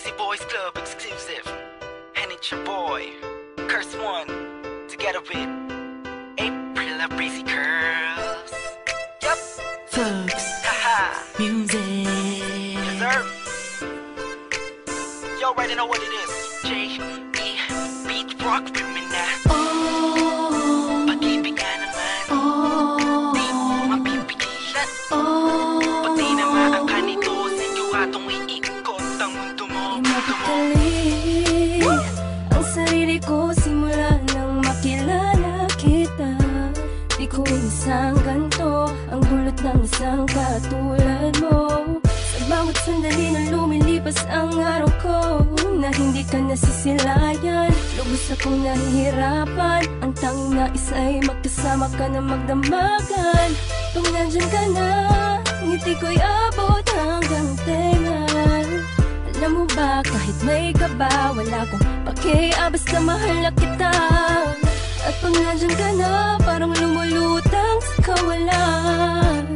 Breezy Boys Club exclusive. And it's your boy, Curse One, together with April of Breezy Curls. Yup. Thugs. Haha. Music. Yes, sir. You already know what it is. J.E. Beat Rock Women na. Oh. Pag-ibig nga naman. Oh. Di mo mapipigilan. Oh. Pag di na maaka nito, siguradong iikot ang mundo mo. Di mapakali ang sarili ko simula nang makilala kita. Di ko inasang ganito ang gulot ng isang katulad mo. Sa bawat sandali na lumilipas ang araw ko, na hindi ka nasisilayan, lubos akong nahihirapan. Ang tanging nais ay magkasama ka na magdamagan. Pag nandyan ka na, ngiti ko'y abot hanggang tenga. Alam mo ba, kahit may kaba, wala kong pakialam, basta mahal na kita. At pag nandyan ka na, parang lumulutang sa kawalan.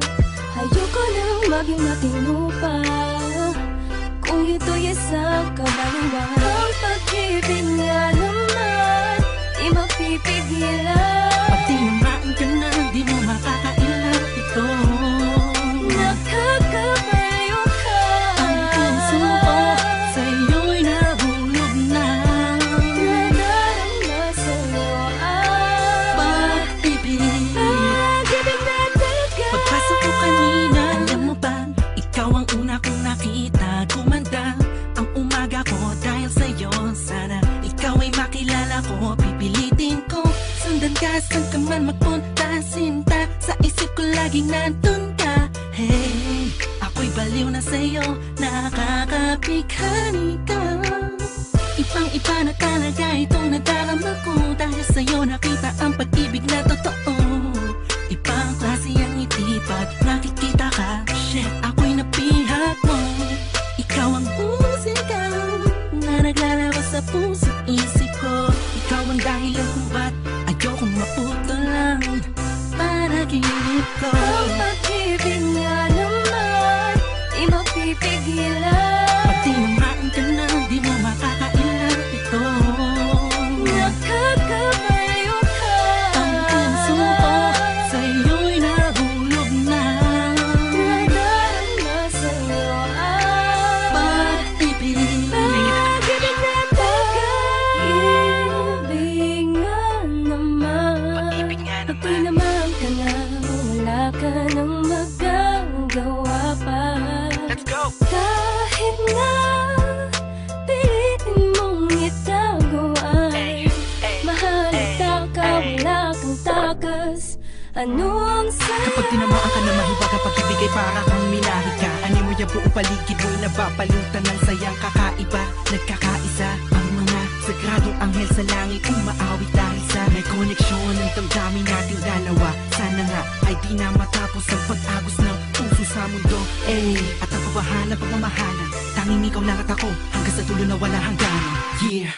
Ayoko nang maging matino pa, kung ito'y isang kabaliwan. Ang pag-ibig nga naman, di mapipigilan. Pag tinamaan ka na, di mo makakailan ito. Nakakabaliw ka. Ang puso ko sa'yo'y nahulog na. Nadarama sa'yo ang Pag-ibig. pag-ibig na talaga. Pagpasok ko kanina, alam mo ba, ikaw ang una kong nakita. Kumanda ang umaga ko dahil sa'yo. Sana ikaw ay makilala ko, pipilitin ko. Sundan ka, saan ka man magpunta, sinta. Sa isip ko laging nandun ka. Hey, ako'y baliw na sa'yo, nakakapighani ka. Ibang-iba na talaga itong nadarama ko. Dahil sa'yo nakita ang pag-ibig na totoo. Ibang klase ang ngiti pag nakikita ka. Shit, ako'y napihat mo. Ikaw ang musika na naglalaro sa puso't isip ko. Ikaw ang dahilan kung ba't ayokong maputo lang panaginip ko. Ang pag-ibig nga naman, di mapipigilan. Pag tinamaan ka na, di mo makakailan ito. Nakakabaliw ka. Ang puso ko sa'yo'y nahulog na. Nadarama sa'yo ang Pag-ibig. pag-ibig na talaga. Ibig nga naman, Pag-ibig nga pag naman. tinamaan ka na, wala ka nang magagawa pa. Let's go. Kahit na pilitin mong itago ay mahalata ka, wala kang takas. Ano ang Kapag tinamaan ka na mahiwaga, pag-ibig ay para kang minahi ka. Ani mo yung buong paligid mo'y nababalutan ng sayang kakaiba. Nagkakaisa ang mga sagradong anghel sa langit, umaawit dahil sa may koneksyon ng damdamin nating dalawa. Sana nga ay di na matapos ang pag-agos ng puso sa mundo. At ang pagmamahalan, tanging ikaw lang at ako, hanggang sa dulo na wala hangganan. Yeah.